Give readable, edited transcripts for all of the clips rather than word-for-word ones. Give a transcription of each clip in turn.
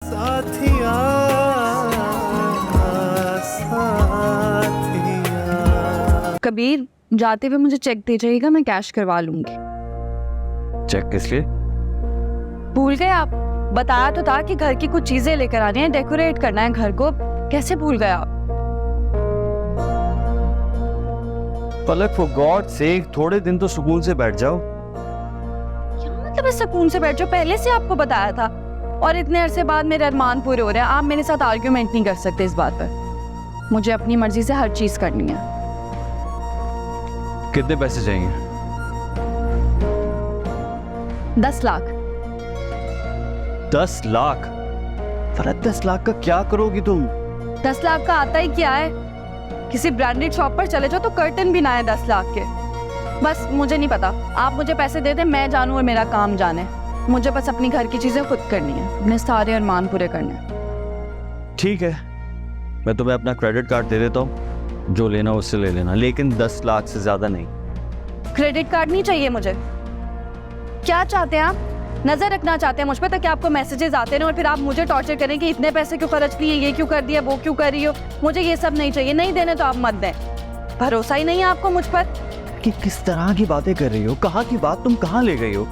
साथिया साथिया। कबीर, जाते हुए मुझे चेक दे जाइएगा, मैं कैश करवा लूंगी। चेक किस लिए? भूल गए आप? बताया तो था कि घर की कुछ चीजें लेकर आनी है, डेकोरेट करना है घर को। कैसे भूल गए आप? पलक, फॉर गॉड सेक, थोड़े दिन तो सुकून से बैठ जाओ। क्या मतलब है सुकून से बैठ जाओ? पहले से आपको बताया था, और इतने अरसे बाद मेरे अरमान पूरे हो रहे हैं। आप मेरे साथ आर्ग्यूमेंट नहीं कर सकते इस बात पर। मुझे अपनी मर्जी से हर चीज करनी है। कितने पैसे चाहिए? 10 लाख। 10 लाख? फरत 10 लाख का क्या करोगी तुम? 10 लाख का आता ही क्या है? किसी ब्रांडेड शॉप पर चले जाओ तो कर्टन भी ना है 10 लाख के। बस मुझे नहीं पता, आप मुझे पैसे दे दें, मैं जानूं और मेरा काम जाने। मुझे बस अपनी घर की चीजें खुद करनी है, अपने सारे अरमान पूरे करने हैं। ठीक है, मैं तुम्हें अपना क्रेडिट कार्ड दे देता हूँ, जो लेना उससे ले लेना, लेकिन 10 लाख से ज्यादा नहीं। क्रेडिट कार्ड नहीं चाहिए मुझे। क्या चाहते हैं आप? नजर रखना चाहते हैं मुझ पर, ताकि आपको मैसेजेस आते रहे और फिर आप मुझे टॉर्चर करें कि इतने पैसे क्यों खर्च किए, ये क्यों कर दिया, वो क्यों कर रही हो। मुझे ये सब नहीं चाहिए। नहीं देने तो आप मत दें। भरोसा ही नहीं है आपको मुझ पर। कि किस तरह की बातें कर रही हो? कहाँ की बात तुम कहाँ ले गई हो?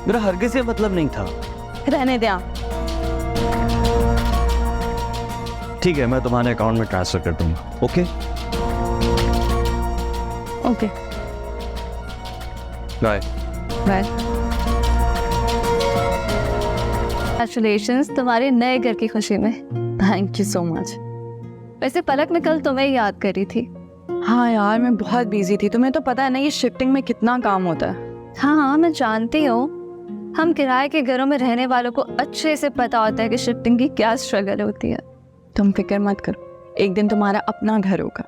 मेरा हरगिज़ से मतलब नहीं था। रहने दें आप। ठीक है, मैं तुम्हारे अकाउंट में ट्रांसफर कर दूंगा। Okay okay, bye bye. Congratulations तुम्हारे नए घर की खुशी में। Thank you so much. वैसे पलक, मैं कल तुम्हें याद कर रही थी। हाँ यार, मैं बहुत बिजी थी। तुम्हें तो पता है ना ये शिफ्टिंग में कितना काम होता है। हाँ, मैं जानती हूँ। हम किराए के घरों में रहने वालों को अच्छे से पता होता है कि शिफ्टिंग की क्या स्ट्रगल होती है। तुम फिक्र मत करो, एक दिन तुम्हारा अपना घर होगा।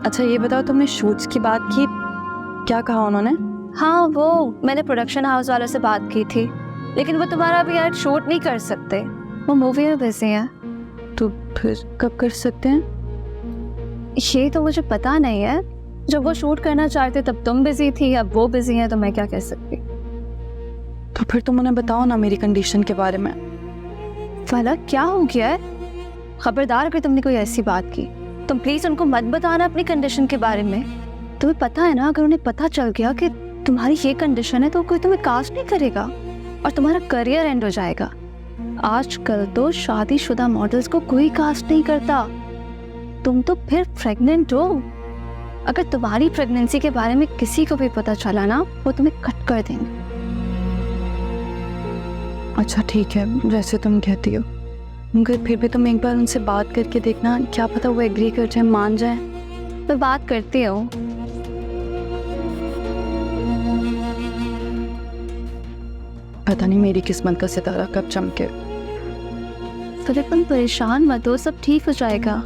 अच्छा ये बताओ, तुमने शूट्स की बात की, क्या कहा उन्होंने? हाँ, वो मैंने प्रोडक्शन हाउस वालों से बात की थी, लेकिन वो तुम्हारा अभी यार शूट नहीं कर सकते। वो मूवी में बिजी हैं। तो फिर कब कर सकते हैं? ये तो मुझे पता नहीं है। जब वो शूट करना चाहते तब तुम बिजी थी, अब वो बिजी हैं, तो मैं क्या कह सकती। तो फिर तुम उन्हें बताओ ना मेरी कंडीशन के बारे में। फलक, क्या हो गया है? खबरदार अगर तुमने कोई ऐसी बात की, तुम प्लीज उनको मत बताना अपनी कंडीशन के बारे में। तुम्हें पता है ना, अगर उन्हें पता चल गया कि तुम्हारी ये कंडीशन है तो कोई तुम्हें कास्ट नहीं करेगा और तुम्हारा करियर एंड हो जाएगा। आजकल तो शादीशुदा मॉडल्स को कोई कास्ट नहीं करता। तुम तो फिर प्रेग्नेंट हो। अगर तुम्हारी प्रेगनेंसी के बारे में किसी को भी पता चला ना, वो तुम्हें कट कर देंगे। अच्छा ठीक है, जैसे तुम कहती हो, मगर फिर भी तुम एक बार उनसे बात करके देखना, क्या पता वो एग्री कर जाए, मान जाए। मैं बात करती हूँ। पता नहीं मेरी किस्मत का सितारा कब चमके। फिर तुम परेशान मत हो, सब ठीक हो जाएगा।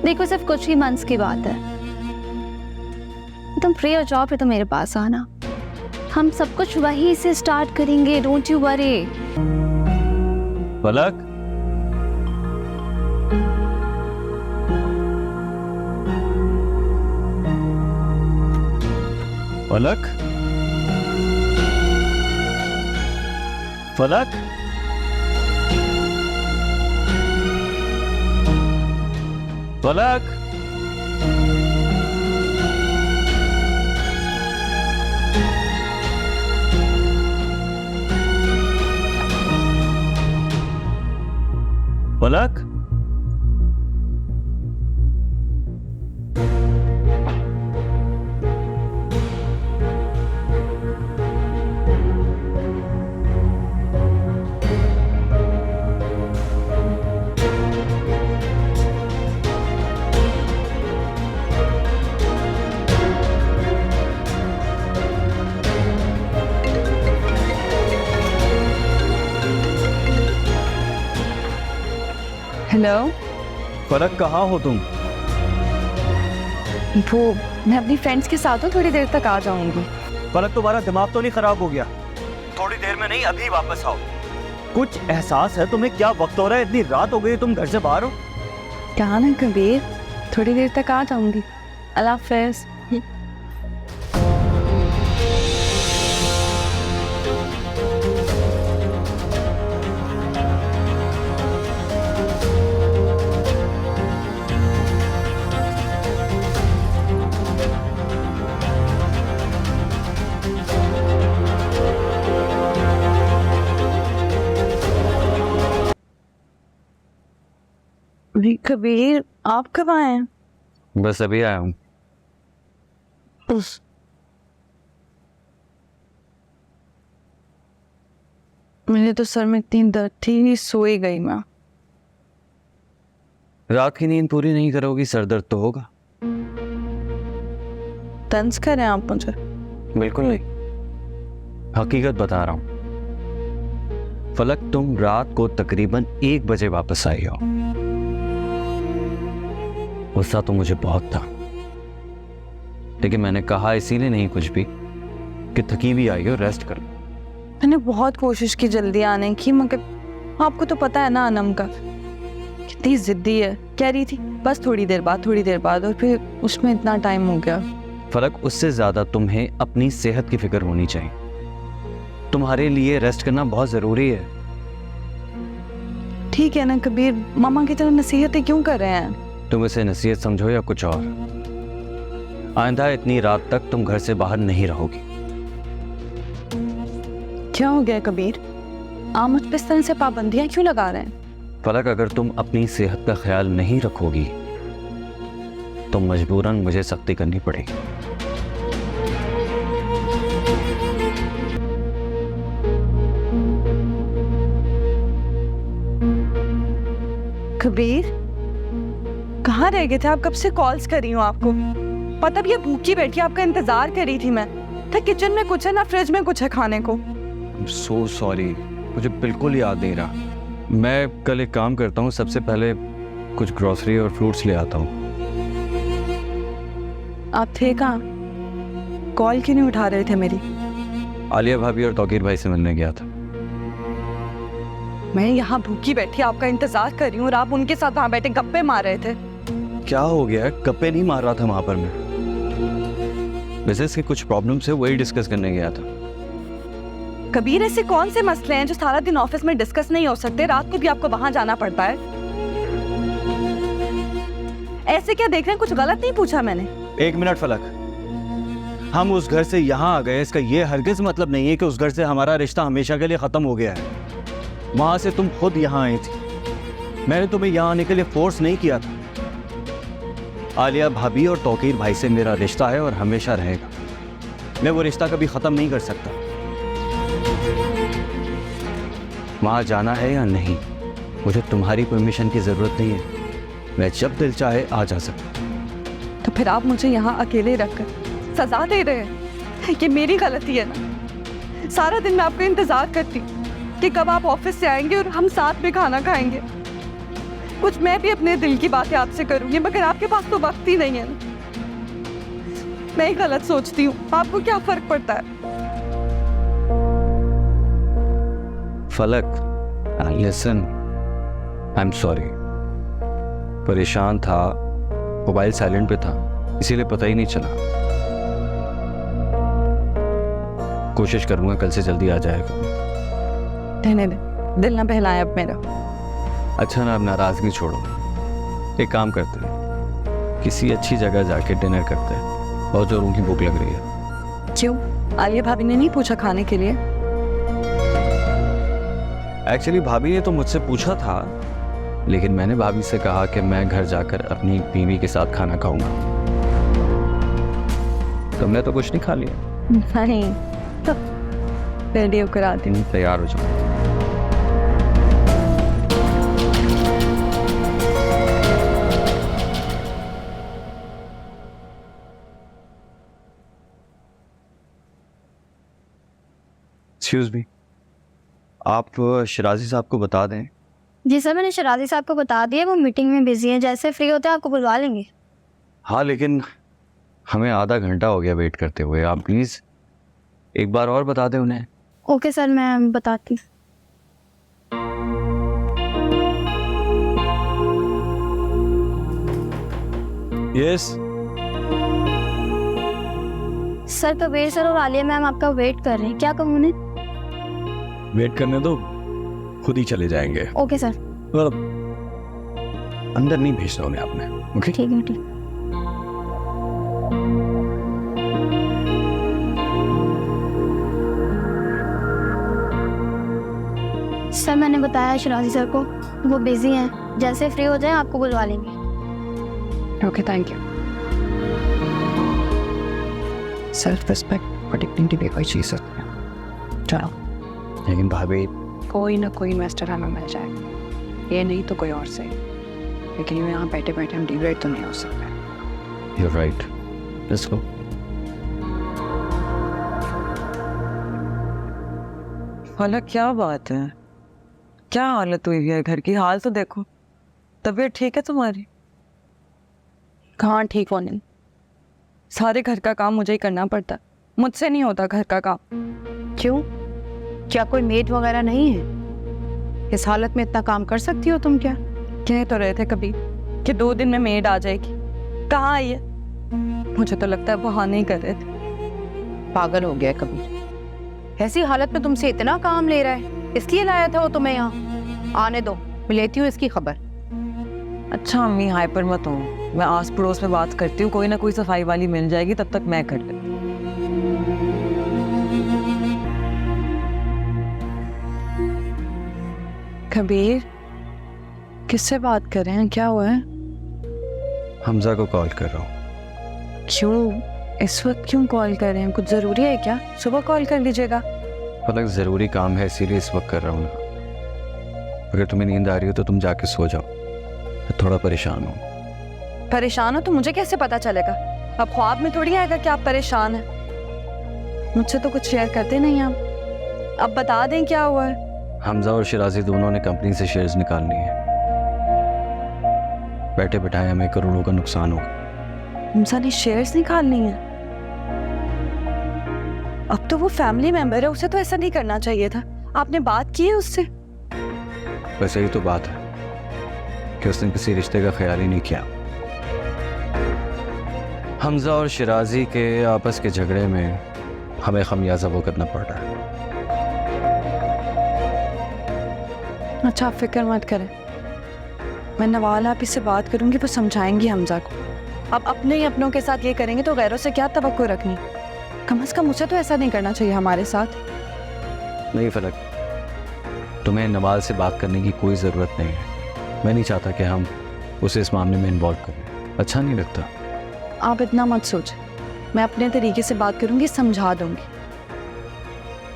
देखो, सिर्फ कुछ ही मंथ्स की बात है। तुम फ्री हो जाओ फिर तो मेरे पास आना। हम सब कुछ वहीं से स्टार्ट करेंगे, don't you worry. Palak, Palak, Palak, Palak. Palak, hello. Palak, कहाँ हो तुम? वो मैं अपनी फ्रेंड्स के साथ हूँ, थोड़ी देर तक आ जाऊंगी। पलक, तुम्हारा दिमाग तो नहीं खराब हो गया? थोड़ी देर में नहीं, अभी वापस आओ। कुछ एहसास है तुम्हें क्या वक्त हो रहा है? इतनी रात हो गई, तुम घर से बाहर हो। कहा ना कबीर, थोड़ी देर तक आ जाऊंगी। अल्लाह हाफ़िज़। अरे कबीर, आप कब आए हैं? बस अभी आया हूँ। मेरे तो सर में इतनी दर्द थी, सो ही गई मैं। रात की नींद पूरी नहीं करोगी, सर दर्द तो होगा। तंज करें आप मुझे? बिल्कुल नहीं, हकीकत बता रहा हूँ। फलक, तुम रात को तकरीबन 1 बजे वापस आई हो। गुस्सा तो मुझे बहुत था, लेकिन मैंने कहा इसीलिए नहीं कुछ भी कि थकी भी आई हो, रेस्ट कर लो। मैंने बहुत कोशिश की जल्दी आने की, मगर आपको तो पता है ना अनम का कितनी जिद्दी है। कह रही थी बस थोड़ी देर बाद, और फिर उसमें इतना टाइम हो गया। फलक, उससे ज्यादा तुम्हें अपनी सेहत की फिक्र होनी चाहिए। तुम्हारे लिए रेस्ट करना बहुत जरूरी है। ठीक है ना कबीर, मामा की तरह नसीहतें क्यों कर रहे हैं? तुम इसे नसीहत समझो या कुछ और, आइंदा इतनी रात तक तुम घर से बाहर नहीं रहोगी। क्या हो गया कबीर? आप मुझ पे इस तरह से पाबंदियां क्यों लगा रहे हैं? फलक, अगर तुम अपनी सेहत का ख्याल नहीं रखोगी तो मजबूरन मुझे सख्ती करनी पड़ेगी। कबीर, कहाँ रह गए थे आप? कब से कॉल्स कर रही हूँ आपको। पता भी है भूखी बैठी, आपका इंतजार कर रही थी मैं। था किचन में कुछ है ना फ्रिज में कुछ है खाने को। सो सॉरी, मुझे बिल्कुल याद नहीं रहा। मैं कल एक काम करता हूँ, सबसे पहले कुछ ग्रोसरी और फ्रूट्स ले आता हूँ। आप थे कहाँ? कॉल क्यों नहीं उठा रहे थे मेरी? आलिया भाभी और तौकीर भाई से मिलने गया था। मैं यहाँ भूखी बैठी आपका इंतजार कर रही हूँ और आप उनके साथ वहाँ बैठे गप्पे मार रहे थे। क्या हो गया है? गप्पे नहीं मार रहा था वहां पर मैं। बिजनेस के कुछ प्रॉब्लम से वही डिस्कस करने गया था। कबीर, ऐसे कौन से मसले हैं जो सारा दिन ऑफिस में डिस्कस नहीं हो सकते? रात को भी आपको वहां जाना पड़ता है। ऐसे क्या देख रहे हैं? कुछ गलत नहीं पूछा मैंने। 1 मिनट फलक, हम उस घर से यहाँ आ गए, इसका ये हरगिज मतलब नहीं है कि उस घर से हमारा रिश्ता हमेशा के लिए खत्म हो गया है। वहां से तुम खुद यहाँ आई थी, मैंने तुम्हें यहाँ आने के लिए फोर्स नहीं किया था। आलिया भाभी और तौकीर भाई से मेरा रिश्ता है और हमेशा रहेगा। मैं वो रिश्ता कभी खत्म नहीं कर सकता। वहां जाना है या नहीं, मुझे तुम्हारी परमिशन की जरूरत नहीं है। मैं जब दिल चाहे आ जा सकता। तो फिर आप मुझे यहाँ अकेले रखकर सजा दे रहे हैं? ये मेरी गलती है ना। सारा दिन मैं आपका इंतजार करती कि कब आप ऑफिस से आएंगे और हम साथ में खाना खाएंगे। कुछ मैं भी अपने दिल की बातें आपसे करूंगी, मगर आपके पास तो वक्त ही नहीं है ना। मैं ही गलत सोचती हूँ, आपको क्या फर्क पड़ता है? फलक, लिसन, आई एम सॉरी। परेशान था, मोबाइल साइलेंट पे था, इसीलिए पता ही नहीं चला। कोशिश करूंगा कल से जल्दी आ जाएगा। रहने दे, दिल ना बहलाए अब मेरा। अच्छा ना, अब नाराजगी छोड़ो। एक काम करते हैं, किसी अच्छी जगह जाके डिनर करते हैं। बहुत जोरों की भूख लग रही है। क्यों? आलिया भाभी ने नहीं पूछा खाने के लिए? एक्चुअली भाभी ने तो मुझसे पूछा था, लेकिन मैंने भाभी से कहा कि मैं घर जाकर अपनी बीवी के साथ खाना खाऊंगा। तुमने तो कुछ नहीं खा लिया? नहीं, तो रेडी होकर आती हूँ। तैयार हो जाओ। एक्सक्यूज मी, आप शराजी साहब को बता दें। जी सर, मैंने शराजी साहब को बता दिया, वो मीटिंग में बिजी हैं। जैसे फ्री होते हैं आपको बुलवा लेंगे। हाँ, लेकिन हमें आधा घंटा हो गया वेट करते हुए। आप प्लीज एक बार और बता दें उन्हें। ओके सर, मैं बताती हूँ। यस सर, कबीर सर और आलिया मैम आपका वेट कर रहे हैं। क्या कहूँ उन्हें? वेट करने दो, खुद ही चले जाएंगे। Okay sir. मतलब अंदर नहीं भेजना उन्हें आपने। ओके, ठीक है, ठीक। सर मैंने बताया शिराजी सर को, वो बिजी हैं, जैसे फ्री हो जाए आपको बुलवा लेंगे। Okay thank you. Self respect और डिग्निटी भी कोई चीज़ होती है। चलो, लेकिन भाभी कोई ना कोई इन्वेस्टर हमें मिल जाएगा, ये नहीं तो कोई और सही, लेकिन यूँ यहाँ बैठे बैठे हम डिग्रेड तो नहीं हो सकते। You right, let's go. फलक क्या बात है, क्या हालत हुई है घर की? हाल तो देखो, तबीयत ठीक है तुम्हारी? कहाँ ठीक होने, सारे घर का काम मुझे ही करना पड़ता, मुझसे नहीं होता घर का काम। क्यों? क्या कोई मेड वगैरह नहीं है? इस हालत में इतना काम कर सकती हो तुम क्या? कह तो रहे थे कभी कि 2 दिन में मेड आ जाएगी, कहाँ आई है? मुझे तो लगता है बहाने ही कर रहे थे। पागल हो गया है कबीर, ऐसी हालत में तुमसे इतना काम ले रहा है, इसलिए लाया था वो तुम्हें यहाँ। आने दो, मैं लेती हूँ इसकी खबर। अच्छा अम्मी हाइपर मत हो, मैं आस पड़ोस में बात करती हूँ, कोई ना कोई सफाई वाली मिल जाएगी, तब तक मैं कर लेती हूँ। कबीर, किससे बात कर रहे हैं, क्या हुआ है? हमजा को कॉल कर रहा हूँ। क्यों इस वक्त क्यों कॉल कर रहे हैं? कुछ ज़रूरी है क्या? सुबह कॉल कर लीजिएगा। फलक ज़रूरी काम है इसीलिए इस वक्त कर रहा हूँ ना। अगर तुम्हें नींद आ रही हो तो तुम जाके सो जाओ, मैं थोड़ा परेशान हूँ। परेशान हो तो मुझे कैसे पता चलेगा? अब ख्वाब में थोड़ी आएगा कि आप परेशान हैं। मुझसे तो कुछ शेयर करते नहीं आप, अब बता दें क्या हुआ है। हमजा और शिराजी दोनों ने कंपनी से शेयर्स निकाल लिए हैं। बैठे बैठाए हमें करोड़ों का नुकसान होगा। हमजा ने शेयर्स निकालनी है? अब तो वो फैमिली मेंबर है, उसे तो ऐसा नहीं करना चाहिए था। आपने बात की है उससे? वैसे ही तो बात है कि उसने किसी रिश्ते का ख्याल ही नहीं किया। हमजा और शिराजी के आपस के झगड़े में हमें खमियाजा भुगतना पड़ रहा है। अच्छा आप फिक्र मत करें, मैं नवाल आप इससे बात करूंगी, वो समझाएंगी हमजा को। अब अपने ही अपनों के साथ ये करेंगे तो गैरों से क्या तवक्को रखनी? कम से कम उसे तो ऐसा नहीं करना चाहिए हमारे साथ। नहीं फलक, तुम्हें नवाल से बात करने की कोई ज़रूरत नहीं है। मैं नहीं चाहता कि हम उसे इस मामले में इन्वॉल्व करें, अच्छा नहीं लगता। आप इतना मत सोचें, मैं अपने तरीके से बात करूंगी, समझा दूंगी।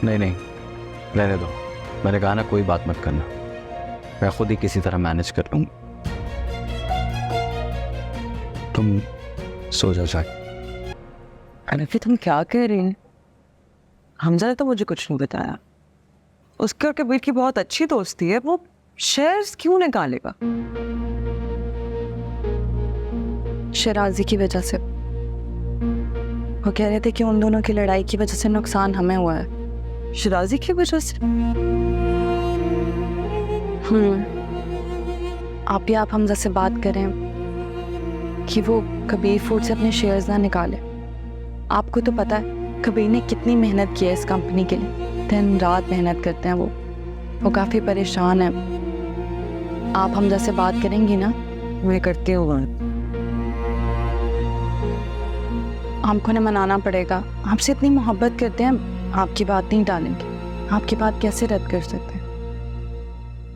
नहीं नहीं, रहने दो। मैंने कहा ना कोई बात मत करना, मैं खुद ही किसी तरह मैनेज कर लूँगी। तुम सो जाओ जाके। अरे फिर तुम क्या कह रही हैं? हमजा ने तो मुझे कुछ नहीं बताया। उसके और कबीर की बहुत अच्छी दोस्ती है, वो शेयर्स क्यों निकालेगा? शिराजी की वजह से। वो कह रहे थे कि उन दोनों की लड़ाई की वजह से नुकसान हमें हुआ है। शिराजी की वजह से? आप हमजा से बात करें कि वो कबीर फूड से अपने शेयर्स ना निकाले। आपको तो पता है कबीर ने कितनी मेहनत की है इस कंपनी के लिए, दिन रात मेहनत करते हैं वो काफ़ी परेशान है। आप हमजा से बात करेंगी ना? मैं करती हूँ बात। हमको ने मनाना पड़ेगा, आपसे इतनी मोहब्बत करते हैं, आपकी बात नहीं टालेंगे। आपकी बात कैसे रद्द कर सकते हैं?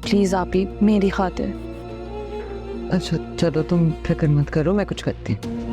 प्लीज़ आप ही मेरी खातिर। अच्छा चलो तुम फिक्र मत करो, मैं कुछ करती हूँ।